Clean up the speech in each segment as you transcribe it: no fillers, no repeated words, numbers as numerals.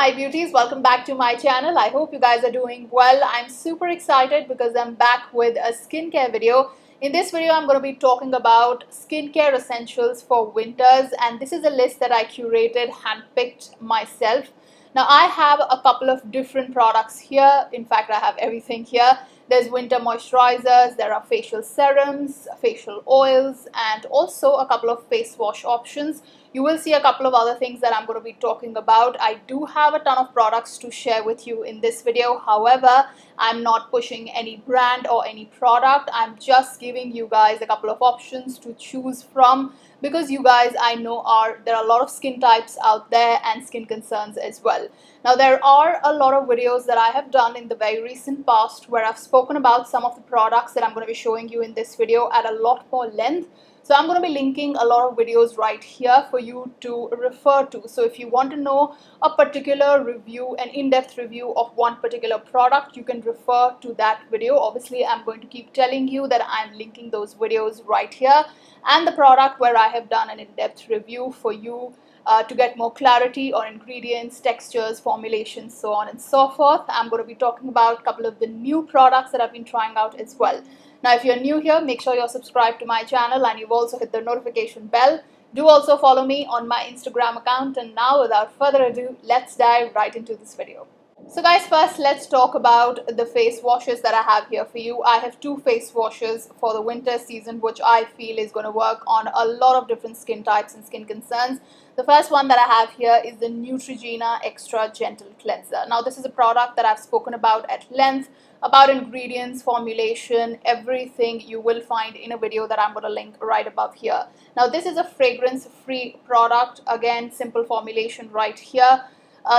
Hi beauties, welcome back to my channel. I hope you guys are doing well. I'm super excited because I'm back with a skincare video. In this video, I'm going to be talking about skincare essentials for winters, and this is a list that I curated, handpicked myself. Now I have a couple of different products here. In fact, I have everything here. There's winter moisturizers, there are facial serums, facial oils, and also a couple of face wash options. You will see a couple of other things that I'm going to be talking about. I do have a ton of products to share with you in this video. However, I'm not pushing any brand or any product. I'm just giving you guys a couple of options to choose from, because you guys, I know, there are a lot of skin types out there and skin concerns as well. Now there are a lot of videos that I have done in the very recent past where I've spoken about some of the products that I'm going to be showing you in this video at a lot more length. So I'm going to be linking a lot of videos right here for you to refer to. So if you want to know a particular review, an in-depth review of one particular product, you can refer to that video. Obviously, I'm going to keep telling you that I'm linking those videos right here, and the product where I have done an in-depth review for you to get more clarity on ingredients, textures, formulations, so on and so forth. I'm going to be talking about a couple of the new products that I've been trying out as well. Now, if you're new here, make sure you're subscribed to my channel and you've also hit the notification bell. Do also follow me on my Instagram account. And now, without further ado, let's dive right into this video. So guys, first let's talk about the face washes that I have here for you. I have two face washes for the winter season, which I feel is going to work on a lot of different skin types and skin concerns. The first one that I have here is the NEUTROGENA Extra Gentle Cleanser. Now this is a product that I've spoken about at length, about ingredients, formulation, everything you will find in a video that I'm going to link right above here. Now this is a fragrance-free product, again simple formulation right here.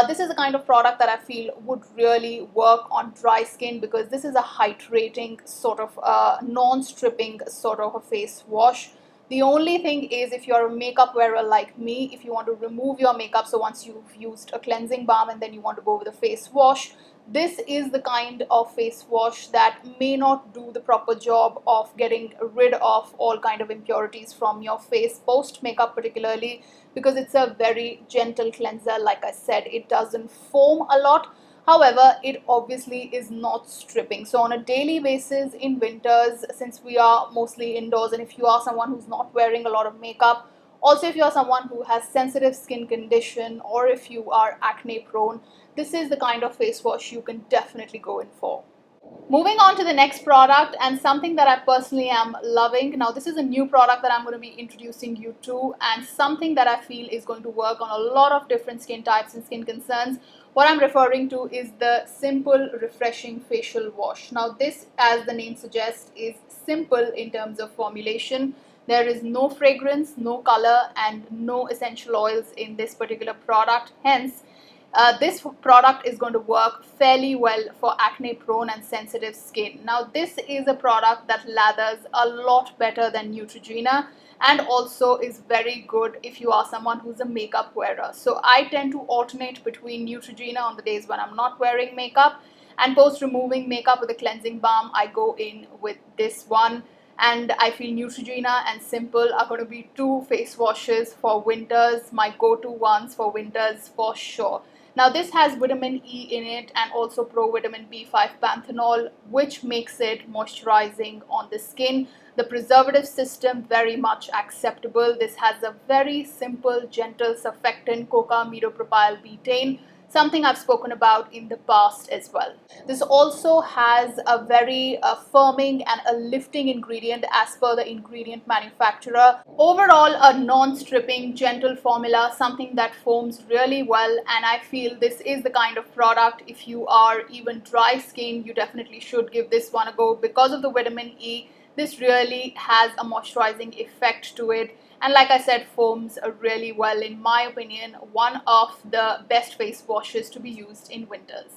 This is the kind of product that I feel would really work on dry skin, because this is a hydrating sort of non-stripping sort of a face wash. The only thing is, if you're a makeup wearer like me, if you want to remove your makeup, so once you've used a cleansing balm and then you want to go with a face wash, this is the kind of face wash that may not do the proper job of getting rid of all kind of impurities from your face post makeup, particularly because it's a very gentle cleanser. Like I said, it doesn't foam a lot. However, it obviously is not stripping. So on a daily basis in winters, since we are mostly indoors, and if you are someone who's not wearing a lot of makeup, also if you are someone who has sensitive skin condition, or if you are acne prone, this is the kind of face wash you can definitely go in for. Moving on to the next product, and something that I personally am loving. Now this is a new product that I'm going to be introducing you to, and something that I feel is going to work on a lot of different skin types and skin concerns. What I'm referring to is the Simple Refreshing Facial Wash. Now this, as the name suggests, is simple in terms of formulation. There is no fragrance, no color, and no essential oils in this particular product. Hence, this product is going to work fairly well for acne prone and sensitive skin. Now this is a product that lathers a lot better than Neutrogena, and also is very good if you are someone who's a makeup wearer. So I tend to alternate between Neutrogena on the days when I'm not wearing makeup, and post removing makeup with a cleansing balm, I go in with this one. And I feel Neutrogena and Simple are going to be two face washes for winters, my go-to ones for winters for sure. Now this has vitamin E in it and also pro-vitamin B5 panthenol, which makes it moisturizing on the skin. The preservative system, very much acceptable. This has a very simple, gentle surfactant, coca-amidopropyl betaine, something I've spoken about in the past as well. This also has a very firming and a lifting ingredient as per the ingredient manufacturer. Overall, a non-stripping, gentle formula, something that foams really well, and I feel this is the kind of product, if you are even dry skin, you definitely should give this one a go. Because of the vitamin E, this really has a moisturizing effect to it. And like I said, foams really well. In my opinion, one of the best face washes to be used in winters.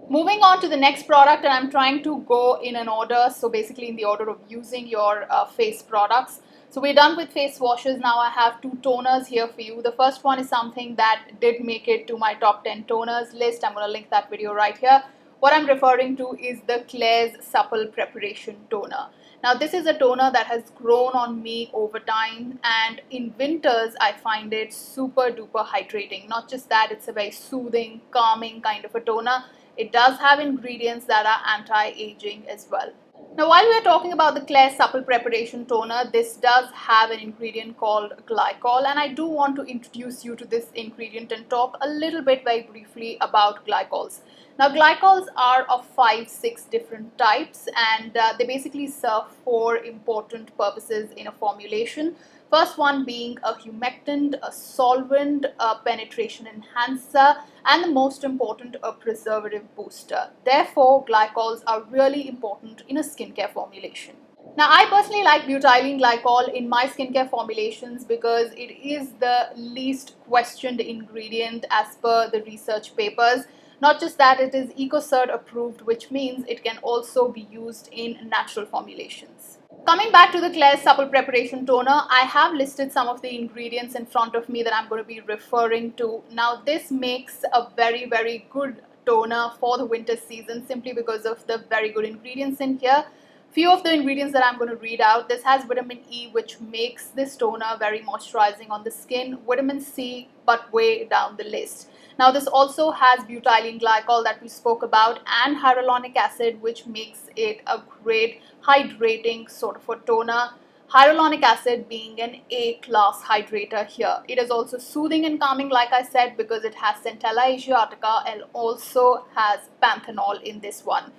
Moving on to the next product, and I'm trying to go in an order, so basically in the order of using your face products. So we're done with face washes. Now I have two toners here for you. The first one is something that did make it to my top 10 toners list. I'm going to link that video right here, What I'm referring to is the Klairs Supple Preparation Toner. Now this is a toner that has grown on me over time, and in winters I find it super duper hydrating. Not just that, it's a very soothing, calming kind of a toner. It does have ingredients that are anti-aging as well. Now, while we are talking about the Klairs Supple Preparation Toner, this does have an ingredient called glycol, and I do want to introduce you to this ingredient and talk a little bit very briefly about glycols. Now, glycols are of 5-6 different types, and they basically serve 4 important purposes in a formulation. First one being a humectant, a solvent, a penetration enhancer, and the most important, a preservative booster. Therefore, glycols are really important in a skincare formulation. Now, I personally like butylene glycol in my skincare formulations because it is the least questioned ingredient as per the research papers. Not just that, it is EcoCert approved, which means it can also be used in natural formulations. Coming back to the Klairs Supple Preparation Toner, I have listed some of the ingredients in front of me that I'm going to be referring to. Now, this makes a very, very good toner for the winter season simply because of the very good ingredients in here. Few of the ingredients that I'm going to read out. This has vitamin E, which makes this toner very moisturizing on the skin. Vitamin C, but way down the list. Now, this also has butylene glycol that we spoke about and hyaluronic acid, which makes it a great hydrating sort of a toner. Hyaluronic acid being an A-class hydrator here. It is also soothing and calming, like I said, because it has Centella asiatica and also has panthenol in this one.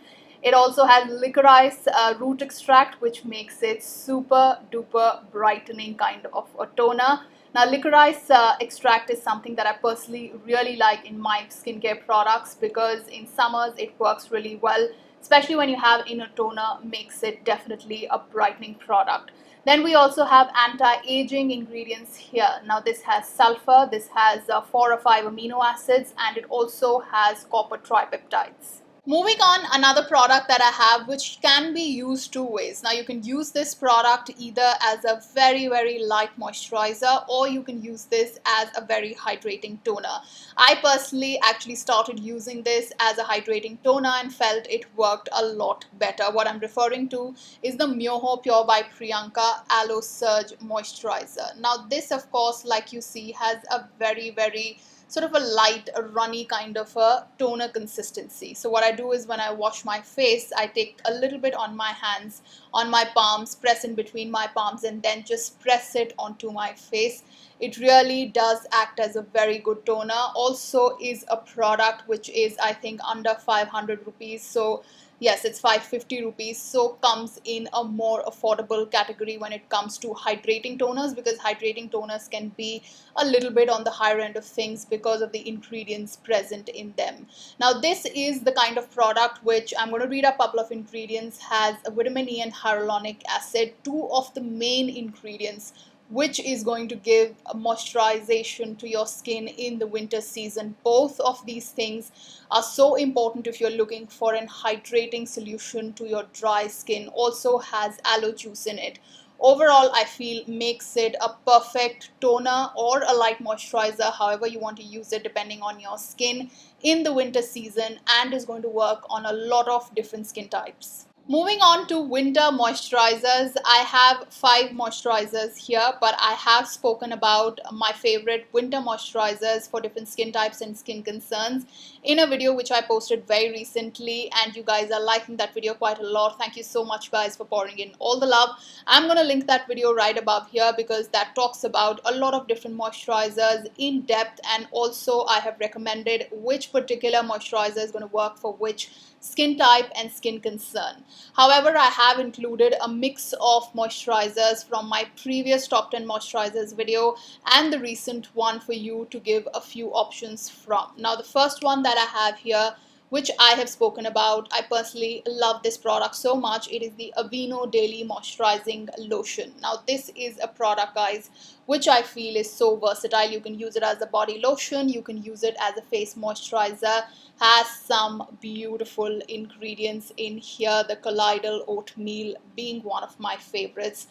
It also has licorice root extract, which makes it super duper brightening kind of a toner. Now, licorice extract is something that I personally really like in my skincare products because in summers it works really well, especially when you have in a toner, makes it definitely a brightening product. Then we also have anti-aging ingredients here. Now, this has sulfur, this has 4 or 5 amino acids, and it also has copper tripeptides. Moving on, another product that I have which can be used 2 ways. Now, you can use this product either as a very, very light moisturizer, or you can use this as a very hydrating toner. I personally actually started using this as a hydrating toner and felt it worked a lot better. What I'm referring to is the Myoho Pure by Priyanka Aloe Surge Moisturizer. Now, this, of course, like you see, has a very, very sort of a light, a runny kind of a toner consistency. So what I do is when I wash my face, I take a little bit on my hands, on my palms, press in between my palms, and then just press it onto my face. It really does act as a very good toner. Also is a product which is, I think, under 500 rupees. So yes, it's 550 rupees, so comes in a more affordable category when it comes to hydrating toners, because hydrating toners can be a little bit on the higher end of things because of the ingredients present in them. Now, this is the kind of product which I'm going to read a couple of ingredients, has a vitamin E and hyaluronic acid, 2 of the main ingredients which is going to give a moisturization to your skin in the winter season. Both of these things are so important if you're looking for an hydrating solution to your dry skin. Also has aloe juice in it. Overall, I feel makes it a perfect toner or a light moisturizer, however you want to use it depending on your skin in the winter season, and is going to work on a lot of different skin types. Moving on to winter moisturizers, I have 5 moisturizers here, but I have spoken about my favorite winter moisturizers for different skin types and skin concerns in a video which I posted very recently, and you guys are liking that video quite a lot. Thank you so much, guys, for pouring in all the love. I'm going to link that video right above here because that talks about a lot of different moisturizers in depth, and also I have recommended which particular moisturizer is going to work for which skin type and skin concern. However, I have included a mix of moisturizers from my previous top 10 moisturizers video and the recent one for you to give a few options from. Now, the first one that I have here, which I have spoken about, I personally love this product so much. It is the Aveeno Daily Moisturizing Lotion. Now, this is a product, guys, which I feel is so versatile. You can use it as a body lotion, you can use it as a face moisturizer. Has some beautiful ingredients in here, the colloidal oatmeal being one of my favorites.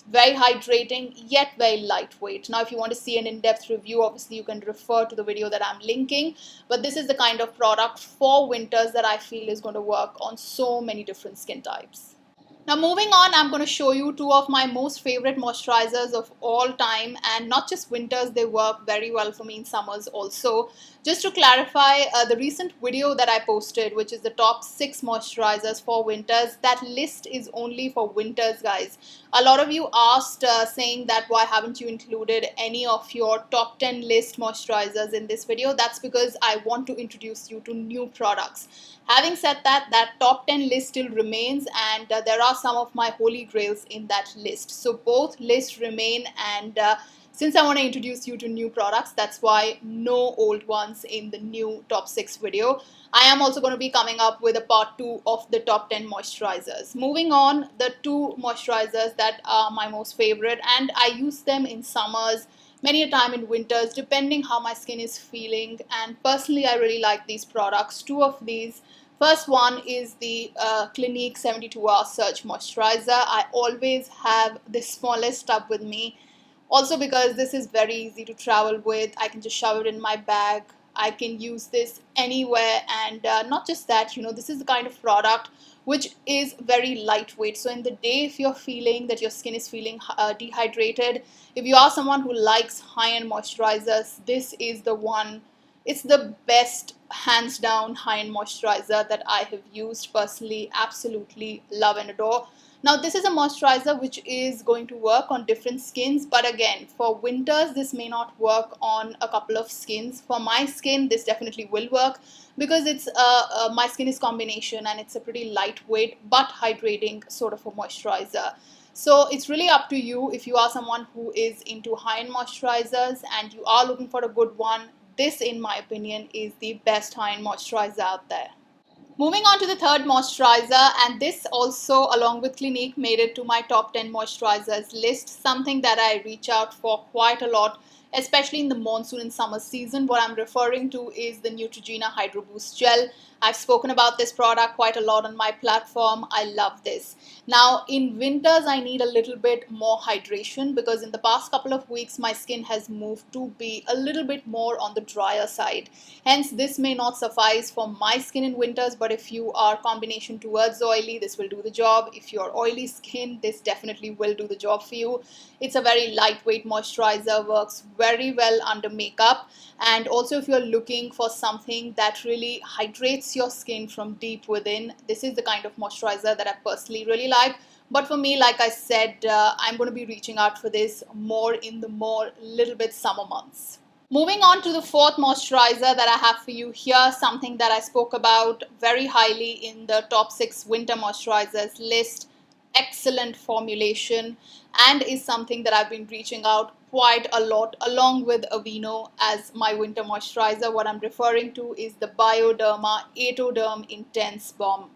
very hydrating yet very lightweight. Now if you want to see an in-depth review, obviously you can refer to the video that I'm linking, but this is the kind of product for winters that I feel is going to work on so many different skin types. Now moving on, I'm going to show you two of my most favorite moisturizers of all time, and not just winters, they work very well for me in summers also. Just to clarify, the recent video that I posted, which is the top 6 moisturizers for winters, that list is only for winters, guys. A lot of you asked saying that why haven't you included any of your top 10 list moisturizers in this video. That's because I want to introduce you to new products. Having said that, that top 10 list still remains, and there are some of my holy grails in that list. So both lists remain, and since I want to introduce you to new products, that's why no old ones in the new top 6 video. I am also going to be coming up with a part 2 of the top 10 moisturizers. Moving on, the two moisturizers that are my most favorite, and I use them in summers, many a time in winters, depending how my skin is feeling, and personally I really like these products. Two of these. First one is the Clinique 72-hour Surge Moisturizer. I always have the smallest tub with me, also because this is very easy to travel with. I can just shove it in my bag. I can use this anywhere, and not just that, this is the kind of product which is very lightweight. So in the day, if you're feeling that your skin is feeling dehydrated, if you are someone who likes high-end moisturizers, this is the one. It's the best, hands down, high-end moisturizer that I have used personally. Absolutely love and adore. Now this is a moisturizer which is going to work on different skins, but again, for winters this may not work on a couple of skins. For my skin this definitely will work, because it's my skin is combination, and it's a pretty lightweight but hydrating sort of a moisturizer. So it's really up to you. If you are someone who is into high-end moisturizers and you are looking for a good one, this in my opinion is the best high-end moisturizer out there. Moving on to the third moisturizer, and this also along with Clinique made it to my top 10 moisturizers list, something that I reach out for quite a lot, especially in the monsoon and summer season. What I'm referring to is the NEUTROGENA Hydro Boost Gel. I've spoken about this product quite a lot on my platform. I love this. Now in winters I need a little bit more hydration, because in the past couple of weeks my skin has moved to be a little bit more on the drier side. Hence this may not suffice for my skin in winters, but if you are combination towards oily, this will do the job. If you're oily skin, this definitely will do the job for you. It's a very lightweight moisturizer, works very well under makeup, and also if you're looking for something that really hydrates your skin from deep within, this is the kind of moisturizer that I personally really like. But for me, like I said, I'm going to be reaching out for this more in the little bit summer months. Moving on to the fourth moisturizer that I have for you here, something that I spoke about very highly in the top 6 winter moisturizers list. Excellent formulation, and is something that I've been reaching out quite a lot along with Aveeno as my winter moisturizer. What I'm referring to is the BIODERMA ATODERM Intense Balm.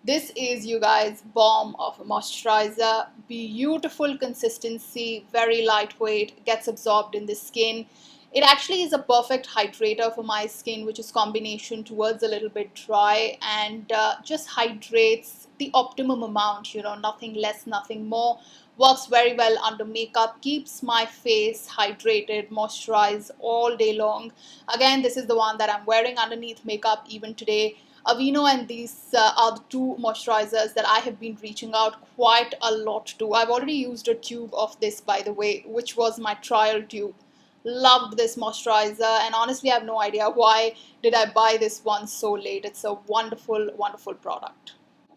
This is, you guys, bomb of a moisturizer. Beautiful consistency, very lightweight, gets absorbed in the skin. It actually is a perfect hydrator for my skin, which is combination towards a little bit dry, and just hydrates the optimum amount, nothing less, nothing more. Works very well under makeup, keeps my face hydrated, moisturized all day long. Again, this is the one that I'm wearing underneath makeup even today. Aveeno and these are the two moisturizers that I have been reaching out quite a lot to. I've already used a tube of this, by the way, which was my trial tube. Loved this moisturizer, and honestly I have no idea why did I buy this one so late. It's a wonderful, wonderful product.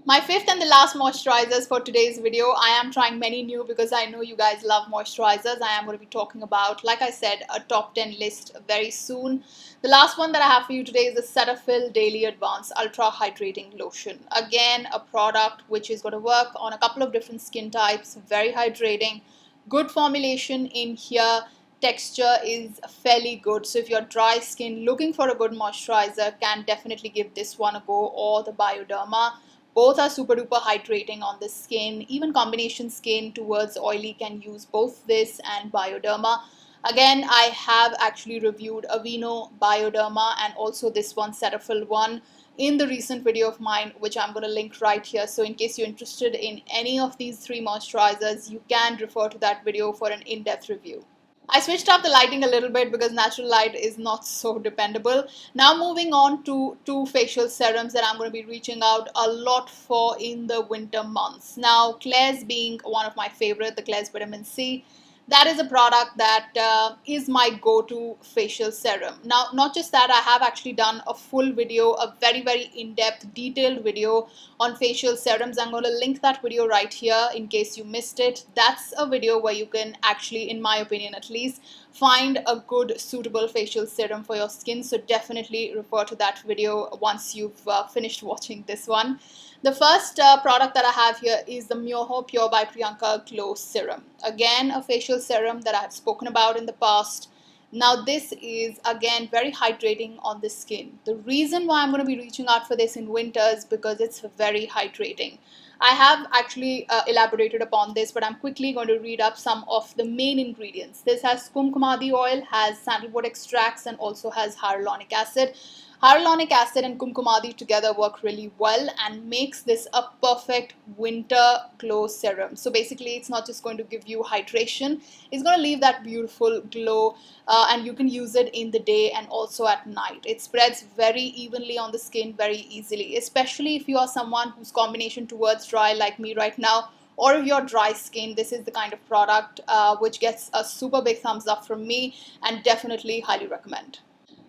My fifth and the last moisturizers for today's video. I am trying many new because I know you guys love moisturizers. I am going to be talking about, like I said, a top 10 list very soon. The last one that I have for you today is the CETAPHIL Daily Advanced Ultra Hydrating Lotion. Again, a product which is going to work on a couple of different skin types. Very hydrating, good formulation in here. Texture is fairly good, so if you're dry skin looking for a good moisturizer, can definitely give this one a go, or the BIODERMA. Both are super duper hydrating on the skin. Even combination skin towards oily can use both this and BIODERMA. Again, I have actually reviewed Aveeno, BIODERMA, and also this one, CETAPHIL one, in the recent video of mine, which I'm going to link right here. So in case you're interested in any of these three moisturizers, you can refer to that video for an in-depth review. I switched up the lighting a little bit because natural light is not so dependable. Now moving on to two facial serums that I'm going to be reaching out a lot for in the winter months. Now, Klairs being one of my favorite, the Klairs Vitamin C. That is a product that is my go-to facial serum. Now, not just that, I have actually done a full video, a very in-depth, detailed video on facial serums. I'm going to link that video right here in case you missed it. That's a video where you can actually, in my opinion at least, find a good suitable facial serum for your skin. So definitely refer to that video once you've finished watching this one. The first product that I have here is the Myoho Pure by Priyanka Glow Serum. Again, a facial serum that I have spoken about in the past. Now this is again very hydrating on the skin. The reason why I'm going to be reaching out for this in winter is because it's very hydrating. I have actually elaborated upon this, but I'm quickly going to read up some of the main ingredients. This has kumkumadi oil, has sandalwood extracts, and also has hyaluronic acid. Hyaluronic acid and kumkumadi together work really well and makes this a perfect winter glow serum. So basically, it's not just going to give you hydration, it's going to leave that beautiful glow, and you can use it in the day and also at night. It spreads very evenly on the skin very easily, especially if you are someone whose combination towards dry like me right now, or if you're dry skin. This is the kind of product which gets a super big thumbs up from me, and definitely highly recommend.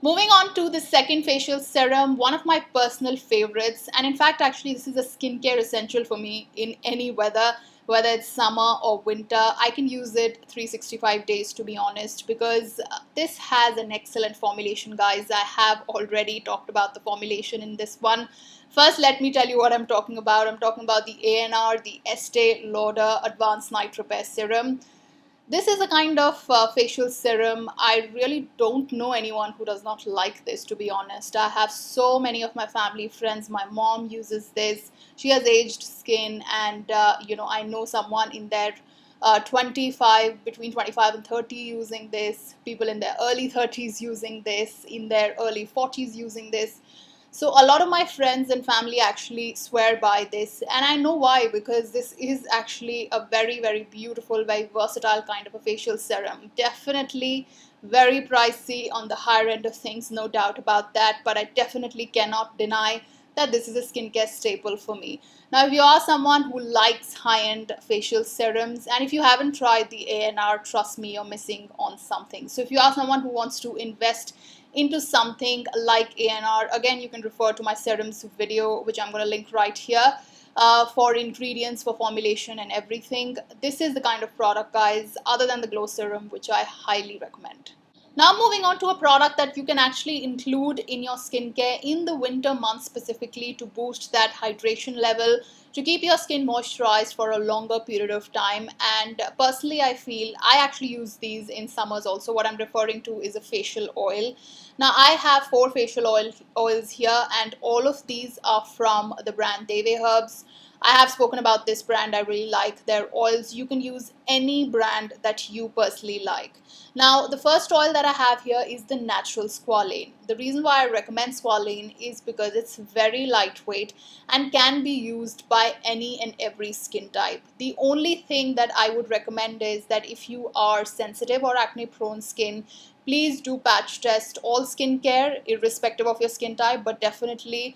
Moving on to the second facial serum, one of my personal favorites, and in fact actually this is a skincare essential for me in any weather, whether it's summer or winter. I can use it 365 days to be honest, because this has an excellent formulation, guys. I have already talked about the formulation in this one. First, let me tell you what I'm talking about. I'm talking about the ANR, the Estee Lauder Advanced Night Repair Serum. This is a kind of facial serum. I really don't know anyone who does not like this, to be honest. I have so many of my family friends. My mom uses this. She has aged skin, and I know someone in their 25, between 25 and 30 using this, people in their early 30s using this, in their early 40s using this. So a lot of my friends and family actually swear by this, and I know why, because this is actually a very beautiful, very versatile kind of a facial serum. Definitely very pricey on the higher end of things, no doubt about that, but I definitely cannot deny that this is a skincare staple for me. Now, if you are someone who likes high-end facial serums, and if you haven't tried the ANR, trust me, you're missing on something. So if you are someone who wants to invest into something like ANR, again, you can refer to my serums video, which I'm going to link right here, for ingredients, for formulation and everything. This is the kind of product, guys, other than the glow serum, which I highly recommend. Now moving on to a product that you can actually include in your skincare in the winter months specifically, to boost that hydration level, to keep your skin moisturized for a longer period of time. And personally, I feel I actually use these in summers also. What I'm referring to is a facial oil. Now I have 4 facial oils here, and all of these are from the brand Deve Herbs. I have spoken about this brand. I really like their oils. You can use any brand that you personally like. Now, the first oil that I have here is the natural squalane. The reason why I recommend squalane is because it's very lightweight and can be used by any and every skin type. The only thing that I would recommend is that if you are sensitive or acne prone skin, please do patch test all skincare irrespective of your skin type, but definitely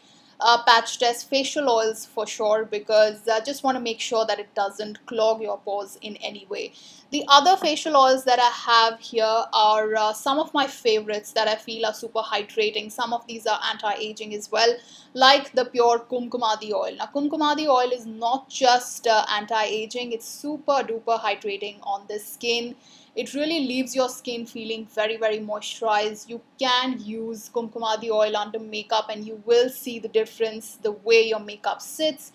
patch test facial oils for sure, because I just want to make sure that it doesn't clog your pores in any way. The other facial oils that I have here are some of my favorites that I feel are super hydrating. Some of these are anti-aging as well, like the pure kumkumadi oil. Now, kumkumadi oil is not just anti-aging, it's super duper hydrating on the skin. It really leaves your skin feeling very moisturized. You can use kumkumadi oil under makeup and you will see the difference, the way your makeup sits,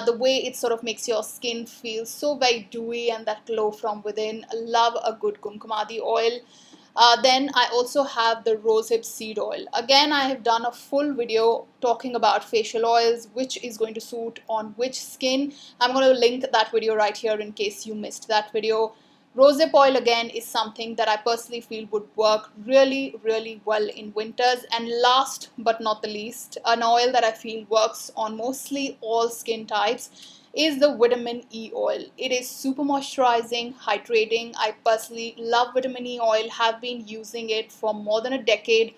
the way it sort of makes your skin feel so very dewy and that glow from within. Love a good kumkumadi oil. Then I also have the rosehip seed oil. Again, I have done a full video talking about facial oils, which is going to suit on which skin. I'm going to link that video right here in case you missed that video. Rosehip oil again is something that I personally feel would work really, really well in winters. And last but not the least, an oil that I feel works on mostly all skin types is the vitamin E oil. It is super moisturizing, hydrating. I personally love vitamin E oil, have been using it for more than a decade,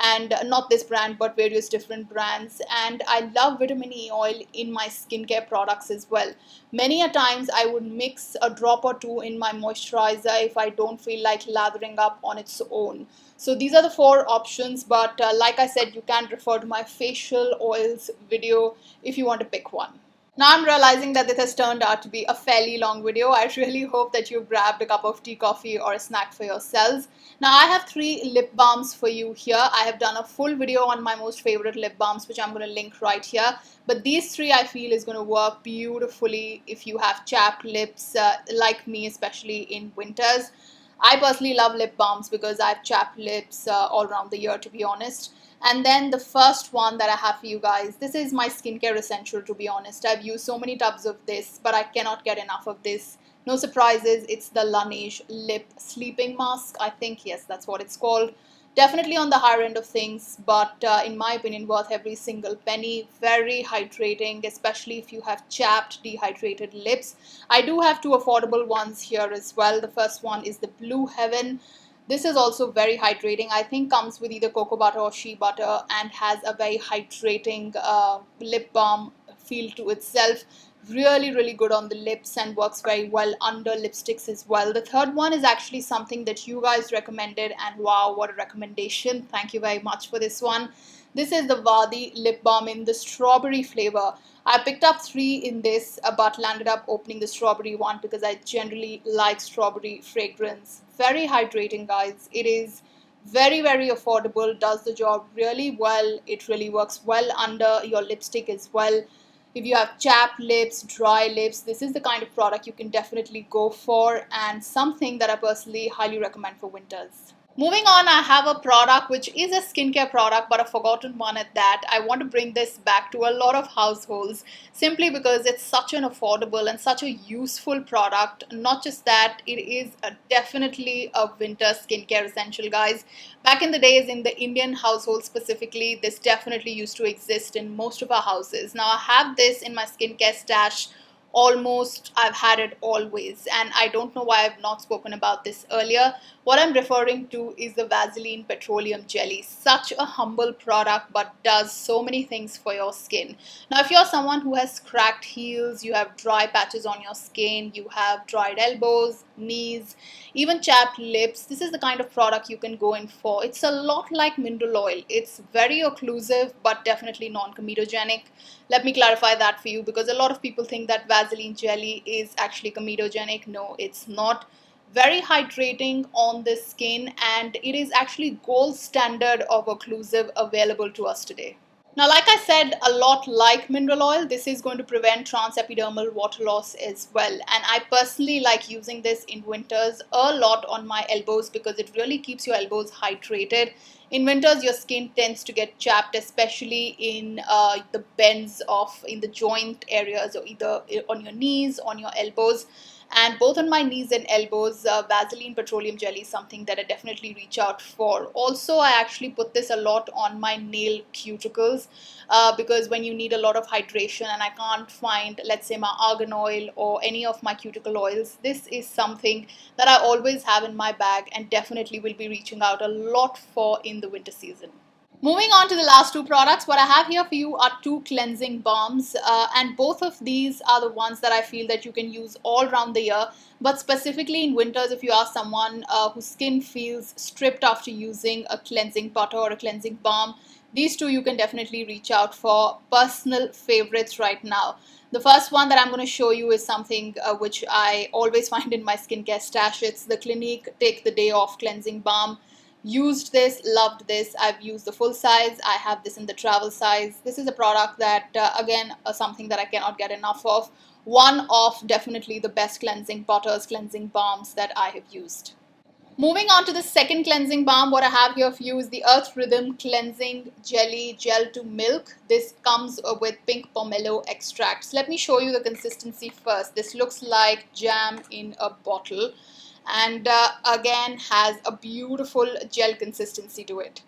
and not this brand but various different brands, and I love vitamin E oil in my skincare products as well. Many a times I would mix a drop or two in my moisturizer if I don't feel like lathering up on its own. So these are the four options, but like I said, you can refer to my facial oils video if you want to pick one. Now I'm realizing that this has turned out to be a fairly long video. I really hope that you've grabbed a cup of tea, coffee or a snack for yourselves. Now I have 3 lip balms for you here. I have done a full video on my most favorite lip balms, which I'm going to link right here. But these 3 I feel is going to work beautifully if you have chapped lips like me, especially in winters. I personally love lip balms because I have chapped lips all around the year, to be honest. And then the first one that I have for you guys, this is my skincare essential, to be honest. I've used so many tubs of this, but I cannot get enough of this. No surprises, it's the LANEIGE Lip Sleeping Mask. I think, yes, that's what it's called. Definitely on the higher end of things, but in my opinion, worth every single penny. Very hydrating, especially if you have chapped, dehydrated lips. I do have 2 affordable ones here as well. The first one is the Blue Heaven. This is also very hydrating. I think comes with either cocoa butter or shea butter and has a very hydrating lip balm feel to itself. Really, really good on the lips and works very well under lipsticks as well. The third one is actually something that you guys recommended, and wow, what a recommendation. Thank you very much for this one. This is the Vadi lip balm in the strawberry flavor. I picked up 3 in this but landed up opening the strawberry one because I generally like strawberry fragrance. Very hydrating, guys. It is very, very affordable, does the job really well. It really works well under your lipstick as well. If you have chapped lips, dry lips, this is the kind of product you can definitely go for, and something that I personally highly recommend for winters. Moving on, I have a product which is a skincare product but a forgotten one at that. I want to bring this back to a lot of households simply because it's such an affordable and such a useful product. Not just that, it is definitely a winter skincare essential, guys. Back in the days, in the Indian household specifically, this definitely used to exist in most of our houses. Now I have this in my skincare stash. Almost, I've had it always, and I don't know why I've not spoken about this earlier. What I'm referring to is the Vaseline Petroleum Jelly. Such a humble product but does so many things for your skin. Now if you're someone who has cracked heels, you have dry patches on your skin, you have dried elbows, knees, even chapped lips, this is the kind of product you can go in for. It's a lot like mineral oil. It's very occlusive but definitely non-comedogenic. Let me clarify that for you, because a lot of people think that Vaseline jelly is actually comedogenic. No, it's not. Very hydrating on the skin, and it is actually gold standard of occlusive available to us today. Now, like I said, a lot like mineral oil, this is going to prevent transepidermal water loss as well. And I personally like using this in winters a lot on my elbows because it really keeps your elbows hydrated. In winters, your skin tends to get chapped, especially in the bends in the joint areas, or either on your knees, on your elbows. And both on my knees and elbows, Vaseline Petroleum Jelly is something that I definitely reach out for. Also, I actually put this a lot on my nail cuticles because when you need a lot of hydration and I can't find, let's say, my argan oil or any of my cuticle oils, this is something that I always have in my bag and definitely will be reaching out a lot for in the winter season. Moving on to the last 2 products, what I have here for you are 2 cleansing balms, and both of these are the ones that I feel that you can use all around the year, but specifically in winters if you are someone whose skin feels stripped after using a cleansing butter or a cleansing balm. These 2 you can definitely reach out for. Personal favorites right now. The first one that I'm going to show you is something which I always find in my skincare stash. It's the Clinique Take the Day Off Cleansing Balm. Used this, loved this. I've used the full size. I have this in the travel size. This is a product that again something that I cannot get enough of. One of definitely the best cleansing butters, cleansing balms that I have used. Moving on to the second cleansing balm, what I have here for you is the Earth Rhythm Cleansing Jelly Gel to Milk. This comes with pink pomelo extracts. Let me show you the consistency first. This looks like jam in a bottle. and again has a beautiful gel consistency to it.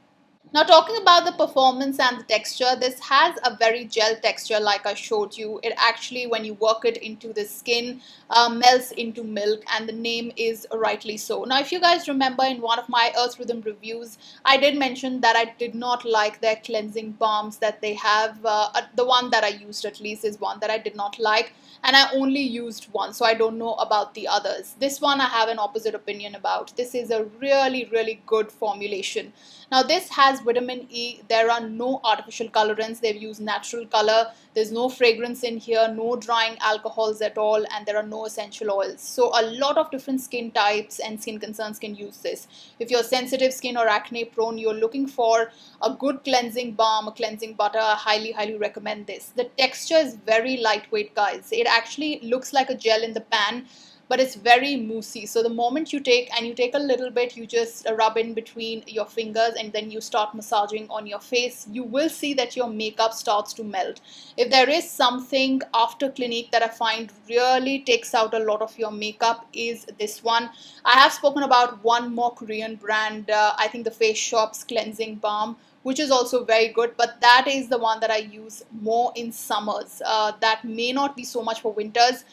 Now, talking about the performance and the texture, this has a very gel texture like I showed you. It actually, when you work it into the skin, melts into milk, and the name is rightly so. Now, if you guys remember, in one of my Earth Rhythm reviews, I did mention that I did not like their cleansing balms that they have. The one that I used at least is one that I did not like, and I only used one, so I don't know about the others. This one I have an opposite opinion about. This is a really, really good formulation. Now, this has vitamin E. There are no artificial colorants. They've used natural color. There's no fragrance in here, no drying alcohols at all, and there are no essential oils. So a lot of different skin types and skin concerns can use this. If you're sensitive skin or acne prone, you're looking for a good cleansing balm, a cleansing butter, I highly, highly recommend this. The texture is very lightweight, guys. It actually looks like a gel in the pan, but it's very moussey. So the moment you take a little bit, you just rub in between your fingers and then you start massaging on your face, you will see that your makeup starts to melt. If there is something after Clinique that I find really takes out a lot of your makeup, is this one. I have spoken about one more Korean brand, I think the Face Shop's cleansing balm, which is also very good, but that is the one that I use more in summers. That may not be so much for winters,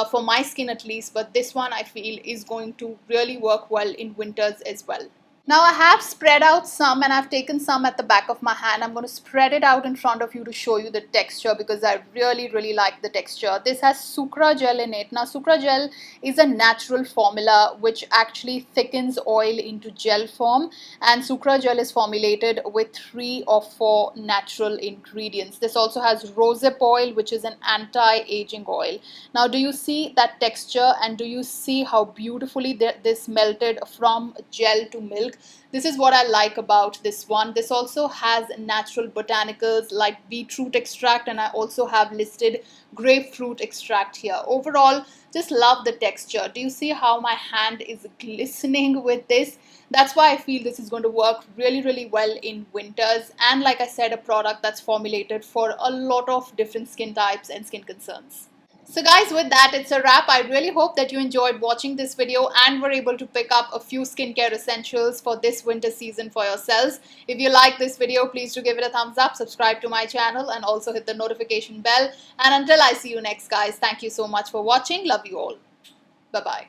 for my skin at least, but this one I feel is going to really work well in winters as well. Now, I have spread out some and I've taken some at the back of my hand. I'm going to spread it out in front of you to show you the texture because I really, really like the texture. This has sucra gel in it. Now, sucra gel is a natural formula which actually thickens oil into gel form, and sucra gel is formulated with 3 or 4 natural ingredients. This also has rosehip oil, which is an anti-aging oil. Now, do you see that texture, and do you see how beautifully this melted from gel to milk? This is what I like about this one. This also has natural botanicals like beetroot extract, and I also have listed grapefruit extract here. Overall, just love the texture. Do you see how my hand is glistening with this? That's why I feel this is going to work really, really well in winters. And like I said, a product that's formulated for a lot of different skin types and skin concerns. So guys, with that, it's a wrap. I really hope that you enjoyed watching this video and were able to pick up a few skincare essentials for this winter season for yourselves. If you like this video, please do give it a thumbs up, subscribe to my channel, and also hit the notification bell. And until I see you next, guys, thank you so much for watching. Love you all. Bye-bye.